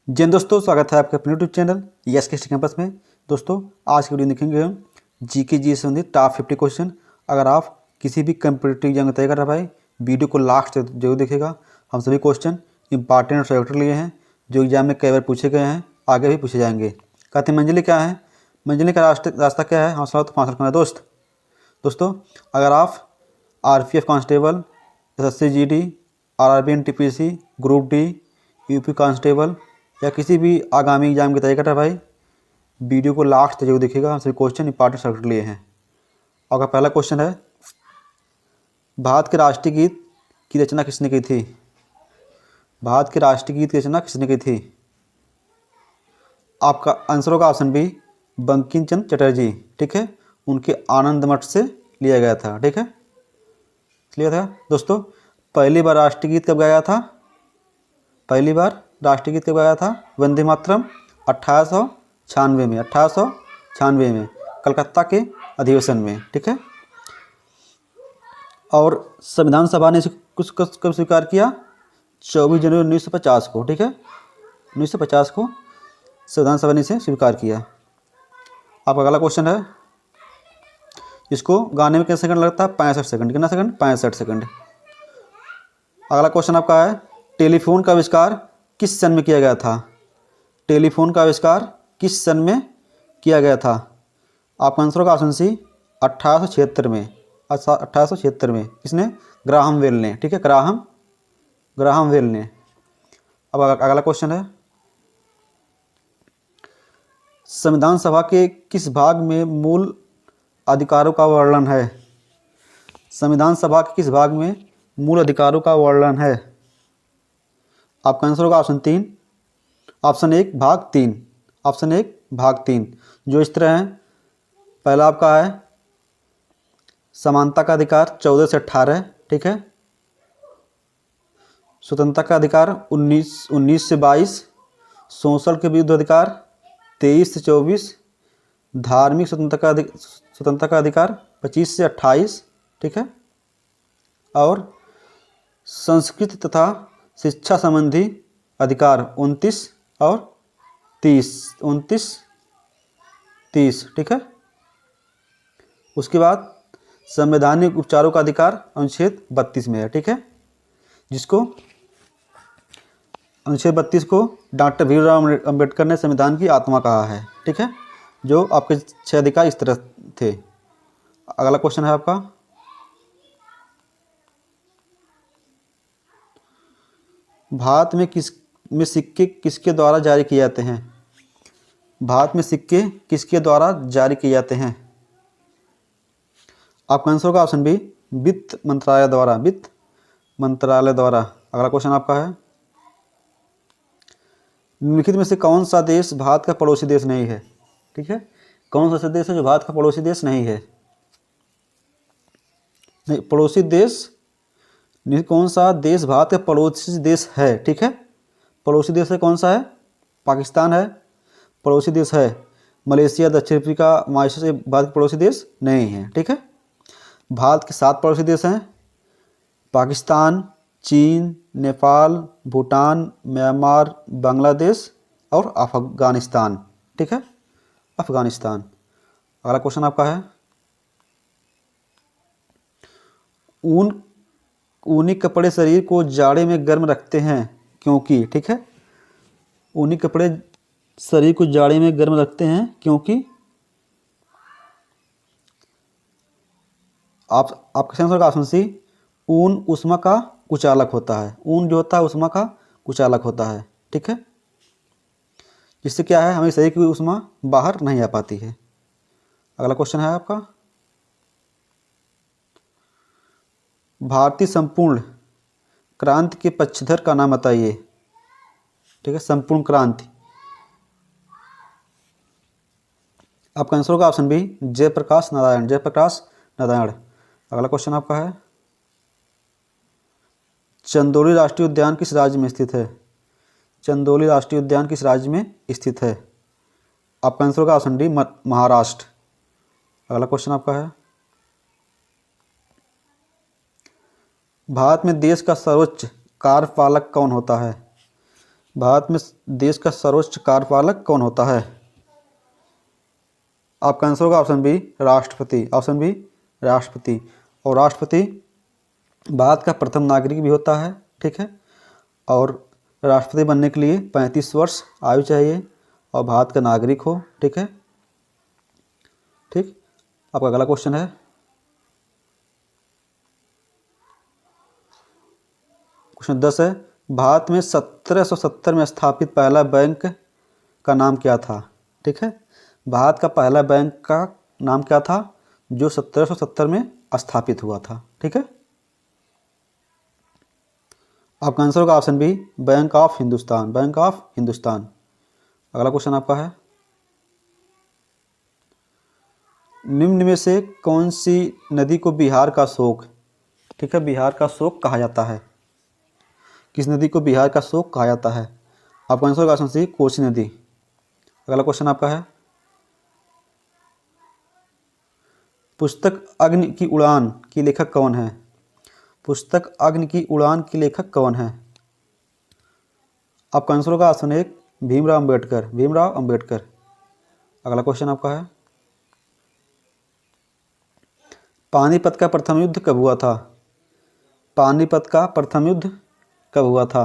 जैन दोस्तों, स्वागत है आपके अपने यूट्यूब चैनल यस के कैंपस में। दोस्तों, आज की वीडियो देखेंगे हम जीके जी से संबंधित टॉप 50 क्वेश्चन। अगर आप किसी भी कंपटीटिव एग्जाम की तैयारी कर रहे हैं भाई, वीडियो को लास्ट तक जरूर देखेगा। हम सभी क्वेश्चन इंपॉर्टेंट और सेलेक्टेड लिए हैं जो एग्जाम में कई बार पूछे गए हैं, आगे भी पूछे जाएंगे। कहते हैं मंजिलें क्या है, मंजिलें का रास्ता क्या है, हौसला तो फांस रखना है दोस्तों, अगर आप RPF constable, SSC GD, RRB NTPC, group D, UP constable या किसी भी आगामी एग्जाम की तैयारी कर रहा है भाई, वीडियो को लास्ट तक जरूर देखिएगा। हम सभी क्वेश्चन इंपॉर्टेंट सब्जेक्ट लिए हैं। आपका पहला क्वेश्चन है, भारत के राष्ट्रीय गीत की रचना किसने की थी? भारत के राष्ट्रीय गीत की रचना किसने की थी? आपका आंसर होगा ऑप्शन बी, बंकिम चंद्र चटर्जी। ठीक है, उनके आनंद मठ से लिया गया था। ठीक है, लिया था दोस्तों। पहली बार राष्ट्रीय गीत कब गाया था? पहली बार राष्ट्रीय गीत कब गाया था? वंदे मातरम 1896 में, 1896 में कलकत्ता के अधिवेशन में। ठीक है, और संविधान सभा ने कब स्वीकार किया? 24 जनवरी 1950 को। ठीक है, 1950 को संविधान सभा ने इसे स्वीकार किया। आपका अगला क्वेश्चन है, इसको गाने में कितना सेकंड लगता है? 65 सेकंड। कितना सेकंड? 65 सेकंड। अगला क्वेश्चन आपका है, टेलीफोन का आविष्कार किस सन में किया गया था? टेलीफोन का आविष्कार किस सन में किया गया था? आपका आंसर होगा ऑप्शन सी, 1876 में। 1876 में। किसने? ग्राहम बेल ने। ठीक है, ग्राहम बेल ने। अब अगला क्वेश्चन है, संविधान सभा के किस भाग में मूल अधिकारों का वर्णन है? संविधान सभा के किस भाग में मूल अधिकारों का वर्णन है? आपका आंसर होगा ऑप्शन 3, ऑप्शन 1 भाग 3, ऑप्शन 1 भाग 3, जो इस तरह है। पहला आपका है समानता का अधिकार 14 से 18। ठीक है, स्वतंत्रता का अधिकार 19 से 22, शोषण के विरुद्ध अधिकार 23 से 24, धार्मिक स्वतंत्रता का अधिकार 25 से 28। ठीक है, और संस्कृति तथा शिक्षा संबंधी अधिकार 29 और 30। ठीक है, उसके बाद संवैधानिक उपचारों का अधिकार अनुच्छेद 32 में है। ठीक है, जिसको अनुच्छेद 32 को डॉक्टर भीमराव अम्बेडकर ने संविधान की आत्मा कहा है। ठीक है, जो आपके 6 अधिकार इस तरह थे। अगला क्वेश्चन है आपका, भारत में सिक्के किसके द्वारा जारी किए जाते हैं? भारत में सिक्के किसके द्वारा जारी किए जाते हैं? आपका आंसर होगा ऑप्शन बी, वित्त मंत्रालय द्वारा। वित्त मंत्रालय द्वारा। अगला क्वेश्चन आपका है, निम्नलिखित में से कौन सा देश भारत का पड़ोसी देश नहीं है? ठीक है, कौन सा ऐसा देश है जो भारत का पड़ोसी देश नहीं है? नहीं, पड़ोसी देश नहीं, कौन सा देश भारत का पड़ोसी देश है? ठीक है, पड़ोसी देश है, कौन सा है? पाकिस्तान है पड़ोसी देश है। मलेशिया, दक्षिण अफ्रीका, मॉरिशस ये भारत के पड़ोसी देश नहीं है। ठीक है, भारत के 7 पड़ोसी देश हैं, पाकिस्तान, चीन, नेपाल, भूटान, म्यांमार, बांग्लादेश और अफगानिस्तान। ठीक है, अफगानिस्तान। अगला क्वेश्चन आपका है, ऊनी कपड़े शरीर को जाड़े में गर्म रखते हैं क्योंकि? ठीक है, ऊनी कपड़े शरीर को जाड़े में गर्म रखते हैं क्योंकि? आपका आंसर का ऑप्शन सी, ऊन ऊष्मा का कुचालक होता है। ऊन जो होता है ऊष्मा का कुचालक होता है। ठीक है, जिससे क्या है, हमें शरीर की ऊष्मा बाहर नहीं आ पाती है। अगला क्वेश्चन है आपका, भारतीय संपूर्ण क्रांति के पक्षधर का नाम बताइए। ठीक है, संपूर्ण क्रांति। आपका आंसर होगा ऑप्शन बी, जयप्रकाश नारायण। जयप्रकाश नारायण। अगला क्वेश्चन आपका है, चंदौली राष्ट्रीय उद्यान किस राज्य में स्थित है? चंदौली राष्ट्रीय उद्यान किस राज्य में स्थित है? आपका आंसर होगा ऑप्शन डी, महाराष्ट्र। अगला क्वेश्चन आपका है, भारत में देश का सर्वोच्च कार्यपालक कौन होता है? भारत में देश का सर्वोच्च कार्यपालक कौन होता है? आपका आंसर होगा ऑप्शन बी राष्ट्रपति। ऑप्शन बी राष्ट्रपति। और राष्ट्रपति भारत का प्रथम नागरिक भी होता है, ठीक है। और राष्ट्रपति बनने के लिए 35 वर्ष आयु चाहिए और भारत का नागरिक हो, ठीक है। ठीक, आपका अगला क्वेश्चन है, क्वेश्चन 10 है, भारत में 1770 में स्थापित पहला बैंक का नाम क्या था? ठीक है, भारत का पहला बैंक का नाम क्या था जो 1770 में स्थापित हुआ था? ठीक है, आपका आंसर होगा option B bank of Hindustan. Bank of Hindustan. अगला क्वेश्चन आपका है, निम्न में से कौन सी नदी को बिहार का शोक, ठीक है, बिहार का शोक कहा जाता है? किस नदी को बिहार का शोक कहा जाता है? आपका आंसर होगा ऑप्शन सी कोसी नदी। अगला क्वेश्चन आपका है, पुस्तक अग्नि की उड़ान की लेखक कौन है? पुस्तक अग्नि की उड़ान की लेखक कौन है? आपका आंसर होगा ऑप्शन एक भीमराव अंबेडकर। भीमराव अंबेडकर। अगला क्वेश्चन आपका है, पानीपत का प्रथम युद्ध कब हुआ था? पानीपत का प्रथम युद्ध कब हुआ था?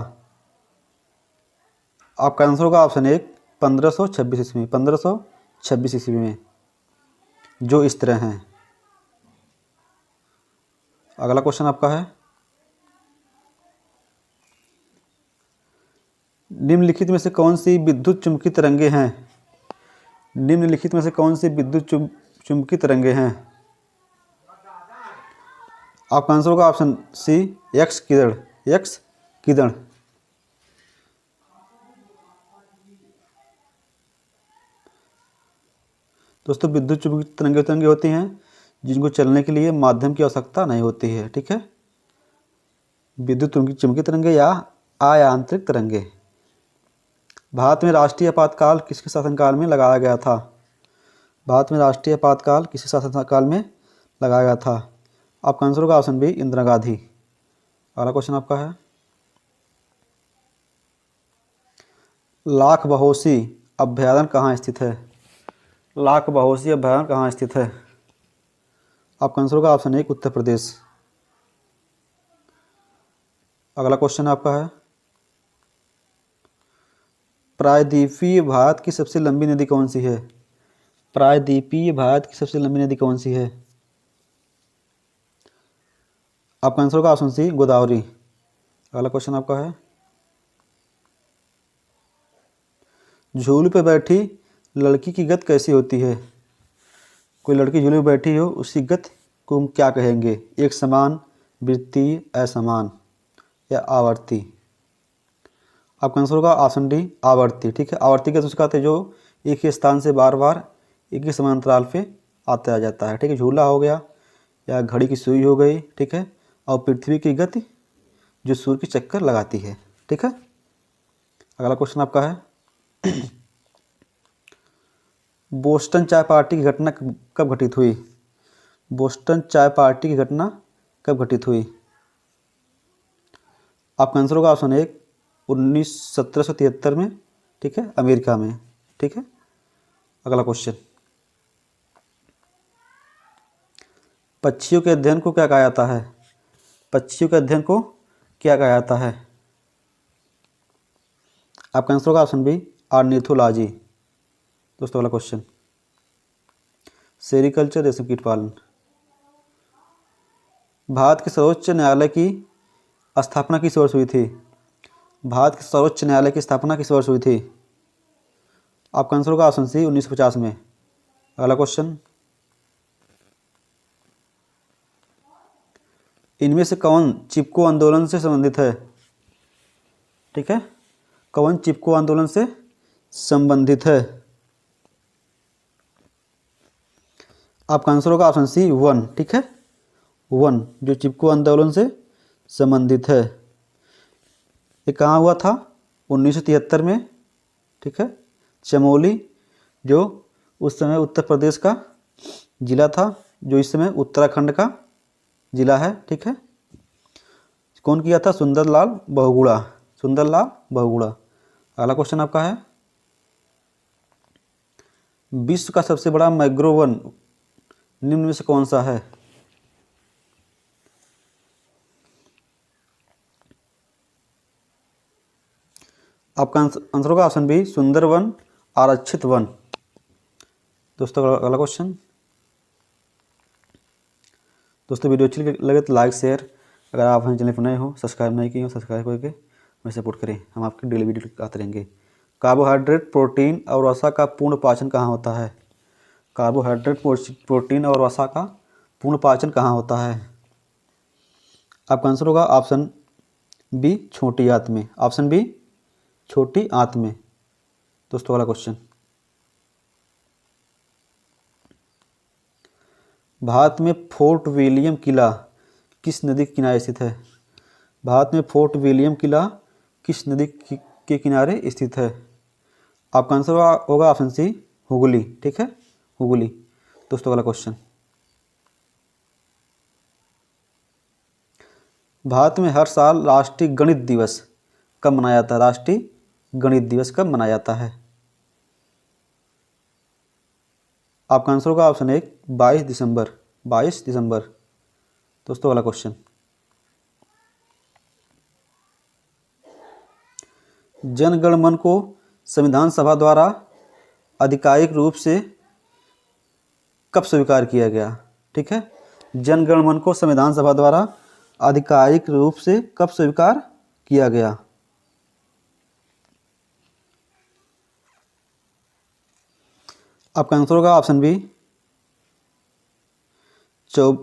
आपका आंसर होगा ऑप्शन एक 1526 ईस्वी में। 1526 ईस्वी में। जो इस तरह हैं। अगला क्वेश्चन आपका है, निम्नलिखित में से कौन सी विद्युत चुम्बकीय तरंगे हैं? निम्नलिखित में से कौन सी विद्युत चुम्बकीय तरंगे हैं? आपका आंसर होगा ऑप्शन सी एक्स किरण। एक्स किरण। दोस्तों, विद्युत चुम्बकीय तरंगे होती हैं जिनको चलने के लिए माध्यम की आवश्यकता नहीं होती है, ठीक है। विद्युत चुम्बकीय तरंगे या आयांत्रिक तरंगे। भारत में राष्ट्रीय आपातकाल किसके शासनकाल में लगाया गया था? भारत में राष्ट्रीय आपातकाल किसके शासनकाल में लगाया गया था? आपका आंसर होगा ऑप्शन बी इंदिरा गांधी। अगला क्वेश्चन आपका है, लाख बहोशी अभ्यारण्य कहाँ स्थित है? लाख बहोशी अभ्यारण्य कहाँ स्थित है? आपका आंसर होगा ऑप्शन एक उत्तर प्रदेश। अगला क्वेश्चन आपका है, प्रायद्वीपीय भारत की सबसे लंबी नदी कौन सी है? प्रायद्वीपीय भारत की सबसे लंबी नदी कौन सी है? आपका आंसर होगा ऑप्शन सी गोदावरी। अगला क्वेश्चन आपका है, झूले पर बैठी लड़की की गति कैसी होती है? कोई लड़की झूले पर बैठी हो, उसकी गति को हम क्या कहेंगे? एक समान, वृत्तीय, असमान या आवर्ती? आपका आंसर होगा ऑप्शन डी आवर्ती। ठीक है, आवर्ती का उसका कहते हैं जो एक ही स्थान से बार बार एक ही समांतराल पे आता आ जाता है। ठीक है, झूला हो गया या घड़ी की सुई हो गई, ठीक है, और पृथ्वी की गति जो सूर्य की चक्कर लगाती है। ठीक है, अगला क्वेश्चन आपका है, बोस्टन चाय पार्टी की घटना कब घटित हुई? बोस्टन चाय पार्टी की घटना कब घटित हुई? आपका आंसर होगा ऑप्शन एक 1773 में, ठीक है, अमेरिका में। ठीक है, अगला क्वेश्चन, पक्षियों के अध्ययन को क्या कहा जाता है? पक्षियों के अध्ययन को क्या कहा जाता है? आपका आंसर होगा ऑप्शन बी ऑर्निथोलॉजी। दोस्तों, अगला क्वेश्चन, सेरिकल्चर रेशम कीट पालन। भारत के सर्वोच्च न्यायालय की स्थापना किस वर्ष हुई थी? भारत के सर्वोच्च न्यायालय की स्थापना किस वर्ष हुई थी? आपका आंसर होगा ऑप्शन सी 1950 में। अगला क्वेश्चन, इनमें से कौन चिपको आंदोलन से संबंधित है? ठीक है, कौन चिपको आंदोलन से संबंधित है? आपका आंसर होगा ऑप्शन सी 1। ठीक है, 1 जो चिपको आंदोलन से संबंधित है। ये कहाँ हुआ था? 1973 में। ठीक है, चमोली जो उस समय उत्तर प्रदेश का जिला था, जो इस समय उत्तराखंड का जिला है। ठीक है, कौन किया था? सुंदरलाल बहुगुणा। सुंदरलाल बहुगुणा। अगला क्वेश्चन आपका है, विश्व का सबसे बड़ा मैंग्रोव वन निम्न में से कौन सा है? आपका आंसर होगा ऑप्शन बी, सुंदरवन आरक्षित वन। दोस्तों अगला क्वेश्चन, दोस्तों वीडियो अच्छी लगे तो लाइक शेयर, अगर आप हमारे चैनल पर नए हो, सब्सक्राइब नहीं किए हो, सब्सक्राइब करके हमें सपोर्ट करें, हम आपकी डेली वीडियो आते रहेंगे। कार्बोहाइड्रेट, प्रोटीन और वसा का पूर्ण पाचन कहाँ होता है? कार्बोहाइड्रेट, प्रोटीन और वसा का पूर्ण पाचन कहाँ होता है? आपका आंसर होगा ऑप्शन बी, छोटी आंत में। ऑप्शन बी, छोटी आंत में। दोस्तों अगला क्वेश्चन, भारत में फोर्ट विलियम किला किस नदी के किनारे स्थित है? भारत में फोर्ट विलियम किला किस नदी के किनारे स्थित है? आपका आंसर होगा ऑप्शन सी, हुगली। ठीक है, हुगली। दोस्तों अगला क्वेश्चन, भारत में हर साल राष्ट्रीय गणित दिवस कब मनाया जाता है? राष्ट्रीय गणित दिवस कब मनाया जाता है? आपका आंसर होगा ऑप्शन एक, 22 दिसंबर। 22 दिसंबर। दोस्तों अगला क्वेश्चन, जन गण मन को संविधान सभा द्वारा आधिकारिक रूप से कब स्वीकार किया गया? ठीक है, जन गण मन को संविधान सभा द्वारा आधिकारिक रूप से कब स्वीकार किया गया? आपका आंसर होगा ऑप्शन बी, 24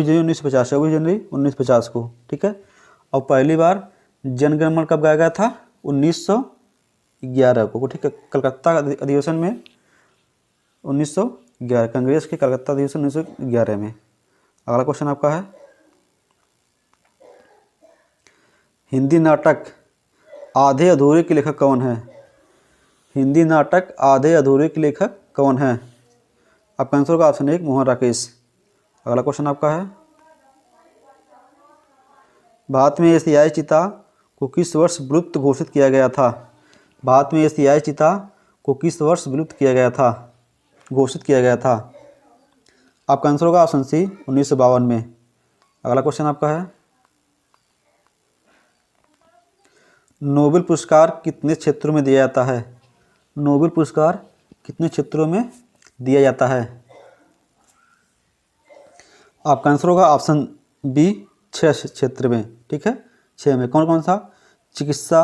जनवरी 1950। 24 जनवरी 1950 को। ठीक है, और पहली बार जनगण मन कब गाया गया था? 1911 को। ठीक है, कलकत्ता अधिवेशन में 1911, कांग्रेस के कलकत्ता अधिवेशन 1911 में। अगला क्वेश्चन आपका है, हिंदी नाटक आधे अधूरे के लेखक कौन है? हिंदी नाटक आधे अधूरे के लेखक कौन है? आपका आंसर होगा ऑप्शन एक, मोहन राकेश। अगला क्वेश्चन आपका है, भारत में एशियाई चीता को किस वर्ष विलुप्त घोषित किया गया था? भारत में एशियाई चीता को किस वर्ष विलुप्त किया गया था, घोषित किया गया था? आपका आंसर होगा ऑप्शन सी, 1952 में। अगला क्वेश्चन आपका है, नोबेल पुरस्कार कितने क्षेत्रों में दिया जाता है? नोबेल पुरस्कार कितने क्षेत्रों में दिया जाता है? आपका आंसर होगा ऑप्शन बी, 6 क्षेत्र में। ठीक है, 6 में। कौन कौन सा? चिकित्सा,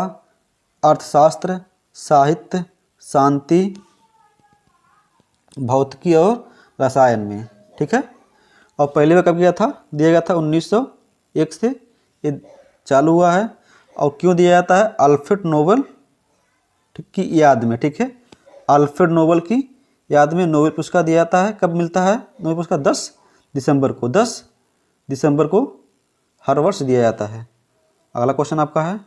अर्थशास्त्र, साहित्य, शांति, भौतिकी और रसायन में। ठीक है, और पहले बार कब दिया गया था 1901 से ये चालू हुआ है। और क्यों दिया जाता है? अल्फ्रेड नोबेल की याद में। ठीक है, अल्फ्रेड नोबेल की याद में नोबेल पुरस्कार दिया जाता है। कब मिलता है नोबेल पुरस्कार? 10 दिसंबर को। 10 दिसंबर को हर वर्ष दिया जाता है। अगला क्वेश्चन आपका है,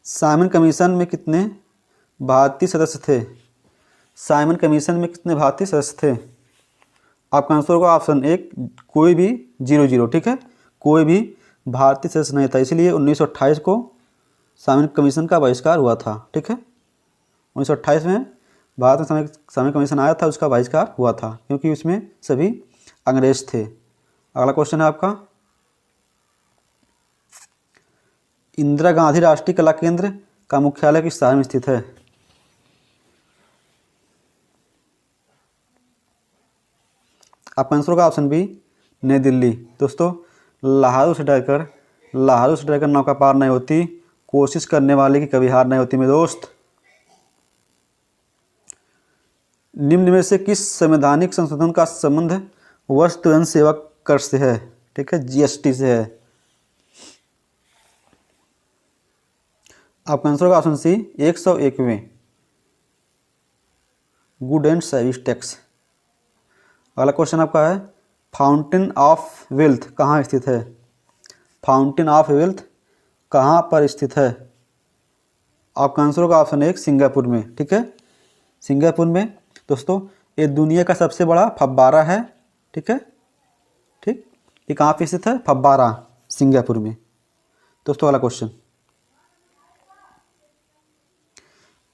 साइमन कमीशन में कितने भारतीय सदस्य थे? साइमन कमीशन में कितने भारतीय सदस्य थे? आपका आंसर होगा ऑप्शन एक, कोई भी 00। ठीक है, कोई भी भारतीय सदस्य नहीं था, इसलिए 1928 को साइमन कमीशन का बहिष्कार हुआ था। ठीक है, 1928 में भारत में साइमन कमीशन आया था, उसका बहिष्कार हुआ था क्योंकि उसमें सभी अंग्रेज थे। अगला क्वेश्चन है आपका, इंदिरा गांधी राष्ट्रीय कला केंद्र का मुख्यालय किस शहर में स्थित है? आपका आंसर होगा ऑप्शन बी, नई दिल्ली। दोस्तों लाहौर से डरकर नौका पार नहीं होती, कोशिश करने वाले की कभी हार नहीं होती मेरे दोस्त। निम्न में से किस संवैधानिक संशोधन का संबंध वस्तु एवं सेवा कर से है? ठीक है, जीएसटी से है। आपका आंसर होगा ऑप्शन सी, 101वें, गुड एंड सर्विस टैक्स। अगला क्वेश्चन आपका है, फाउंटेन ऑफ वेल्थ कहाँ स्थित है? फाउंटेन ऑफ वेल्थ कहाँ पर स्थित है? आपका आंसर होगा ऑप्शन एक, सिंगापुर में। ठीक है, सिंगापुर में। दोस्तों ये दुनिया का सबसे बड़ा फव्वारा है। ठीक है, ठीक, ये कहाँ पे स्थित है? फव्वारा सिंगापुर में। दोस्तों अगला क्वेश्चन,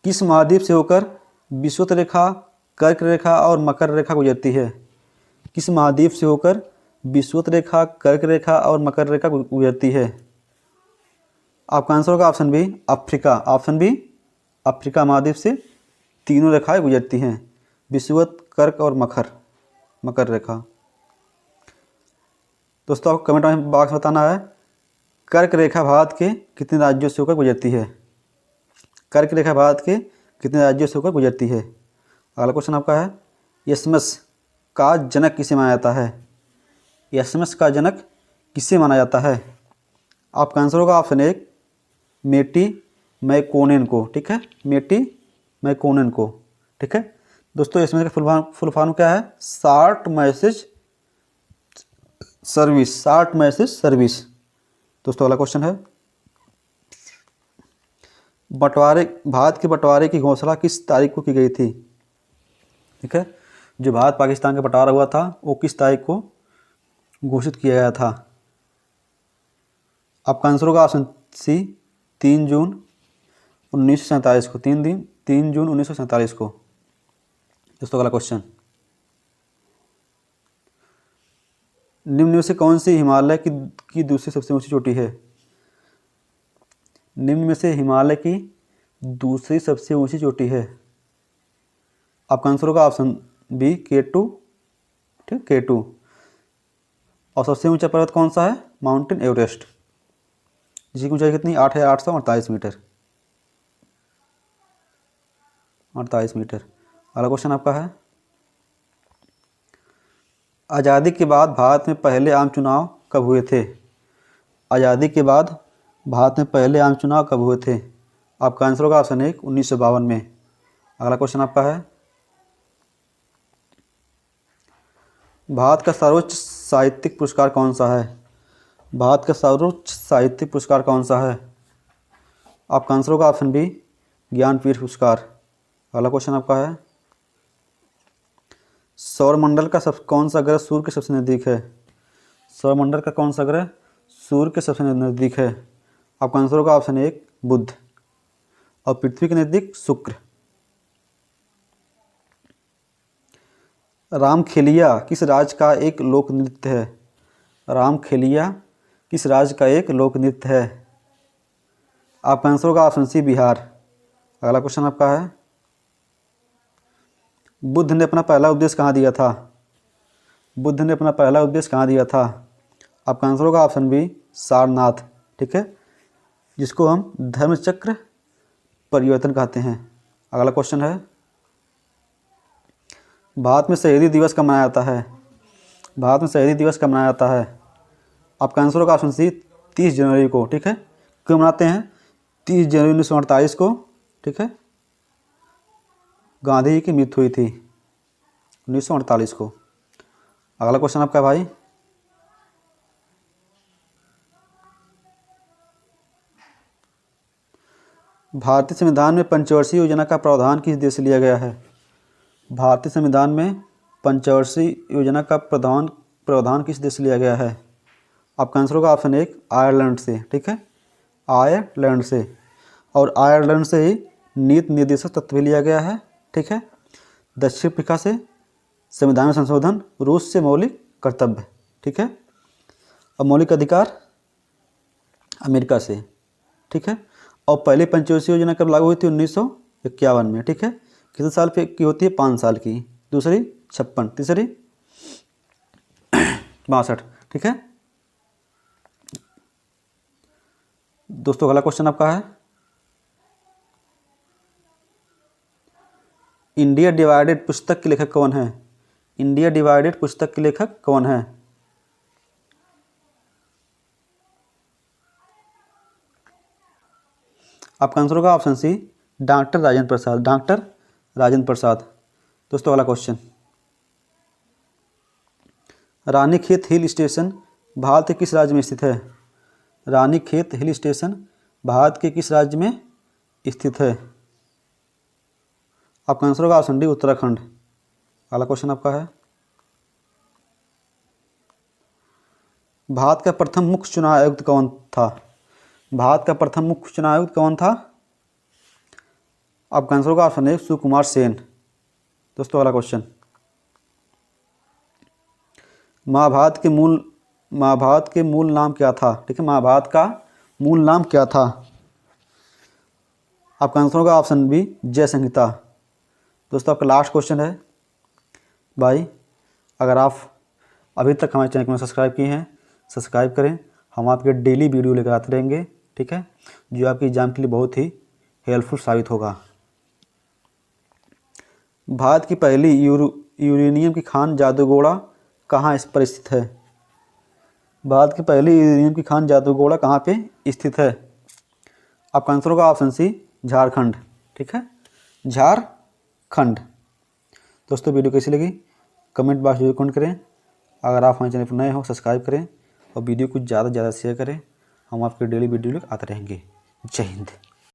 किस महाद्वीप से होकर विषुवत रेखा, कर्क रेखा और मकर रेखा गुजरती है? किस महाद्वीप से होकर विषुवत रेखा, कर्क रेखा और मकर रेखा गुजरती है? आपका आंसर होगा option B, Africa. Option B, Africa महाद्वीप से तीनों रेखाएं गुजरती हैं, विषुवत, कर्क और मकर रेखा। दोस्तों आपको कमेंट में बॉक्स में बताना है, कर्क रेखा भारत के कितने राज्यों से होकर गुजरती है? कर्क रेखा भारत के कितने राज्यों से होकर गुजरती है? अगला क्वेश्चन आपका है, यसमस का जनक किसे माना जाता है? यसमस का जनक किसे माना जाता है? आपका आंसर होगा ऑप्शन एक, मेटी मैकोनेन को। ठीक है, मेटी मैकोनेन को। ठीक है दोस्तों, इसमें का फुल फॉर्म क्या है? Short message service. Short message service. दोस्तों अगला क्वेश्चन है, भारत के बंटवारे की घोषणा किस तारीख को की गई थी? ठीक है, जो भारत पाकिस्तान का बंटवारा हुआ था वो किस तारीख को घोषित किया गया था? आपका आंसर होगा ऑप्शन सी, 3 जून 1947 को। 3 जून 1947 को। दोस्तों अगला क्वेश्चन, निम्न में से कौन सी हिमालय की दूसरी सबसे ऊंची चोटी है? निम्न में से हिमालय की दूसरी सबसे ऊंची चोटी है? आपका आंसर होगा ऑप्शन बी, K2। ठीक, K2। और सबसे ऊंचा पर्वत कौन सा है? माउंटेन एवरेस्ट, जिसकी ऊंचाई कितनी? 8,848 मीटर। 48 मीटर। अगला क्वेश्चन आपका है, आज़ादी के बाद भारत में पहले आम चुनाव कब हुए थे? आज़ादी के बाद भारत में पहले आम चुनाव कब हुए थे? आपका आंसर होगा ऑप्शन एक, 1952 में। अगला क्वेश्चन आपका है, भारत का सर्वोच्च साहित्यिक पुरस्कार कौन सा है? भारत का सर्वोच्च साहित्यिक पुरस्कार कौन सा है? आपका आंसर होगा ऑप्शन बी, ज्ञानपीठ पुरस्कार। अगला क्वेश्चन आपका है, सौरमंडल का कौन सा ग्रह सूर्य के सबसे नज़दीक है? सौरमंडल का कौन सा ग्रह सूर्य के सबसे नज़दीक है? आपका आंसर होगा ऑप्शन एक, बुध। और पृथ्वी के नज़दीक शुक्र। रामखेलिया किस राज्य का एक लोक नृत्य है? रामखेलिया किस राज्य का एक लोक नृत्य है? आपका आंसर होगा ऑप्शन सी, बिहार। अगला क्वेश्चन आपका है, बुद्ध ने अपना पहला उपदेश कहाँ दिया था? बुद्ध ने अपना पहला उपदेश कहाँ दिया था? आपका आंसर होगा ऑप्शन बी, सारनाथ। ठीक है, जिसको हम धर्मचक्र परिवर्तन कहते हैं। अगला क्वेश्चन है, भारत में शहीदी दिवस कब मनाया जाता है? भारत में शहीदी दिवस कब मनाया जाता है? आपका आंसर होगा ऑप्शन सी, 30 जनवरी को। ठीक है, क्यों मनाते हैं? 30 जनवरी 1948 को। ठीक है, गांधी जी की मृत्यु हुई थी 1948 को। अगला क्वेश्चन आपका भाई, भारतीय संविधान में पंचवर्षीय योजना का प्रावधान किस देश से लिया गया है? भारतीय संविधान में पंचवर्षीय योजना का प्रावधान किस देश से लिया गया है? आपका आंसर होगा ऑप्शन एक, आयरलैंड से। ठीक है, आयरलैंड से। और आयरलैंड से ही नीति निर्देशक तत्व भी लिया गया है। ठीक है, दक्षिण अफ्रीका से संविधान में संशोधन, रूस से मौलिक कर्तव्य। ठीक है, और मौलिक अधिकार अमेरिका से। ठीक है, और पहली पंचवर्षीय योजना कब लागू हुई थी? 1951 में। ठीक है, कितने साल पे की होती है? 5 साल की। दूसरी 56, तीसरी 62। ठीक है दोस्तों, अगला क्वेश्चन आपका है, इंडिया डिवाइडेड पुस्तक के लेखक कौन है? इंडिया डिवाइडेड पुस्तक के लेखक कौन है? आपका आंसर होगा ऑप्शन सी, डॉक्टर राजेंद्र प्रसाद। डॉक्टर राजेंद्र प्रसाद। दोस्तों अगला question, Ranikhet hill station Bharat के किस राज्य में स्थित है? रानीखेत हिल स्टेशन भारत के किस राज्य में स्थित है? आपका आंसर होगा ऑप्शन डी, उत्तराखंड। अगला क्वेश्चन आपका है, भारत का प्रथम मुख्य चुनाव आयुक्त कौन था? भारत का प्रथम मुख्य चुनाव आयुक्त कौन था? आपका आंसर होगा ऑप्शन ए सुकुमार सेन। दोस्तों अगला क्वेश्चन, महाभारत के मूल नाम क्या था? ठीक है, महाभारत का मूल नाम क्या था? आपका आंसर होगा ऑप्शन बी जय संहिता। दोस्तों आपका लास्ट क्वेश्चन है भाई, अगर आप अभी तक हमारे चैनल को सब्सक्राइब किए हैं, सब्सक्राइब करें। हम आपके डेली वीडियो लेकर आते रहेंगे, ठीक है, जो आपकी एग्जाम के लिए बहुत ही हेल्पफुल साबित होगा। भारत की पहली यूरेनियम की खान जादूगोड़ा कहाँ पर स्थित है? भारत की पहली यूरेनियम की खान जादूगोड़ा कहाँ पे स्थित है? आपका आंसर होगा ऑप्शन सी झारखंड। ठीक है, झारखंड। दोस्तों वीडियो कैसी लगी कमेंट बॉक्स में कमेंट करें। अगर आप हमारे चैनल पर नए हो सब्सक्राइब करें और वीडियो को ज़्यादा से ज़्यादा शेयर करें। हम आपके डेली वीडियो आते रहेंगे। जय हिंद।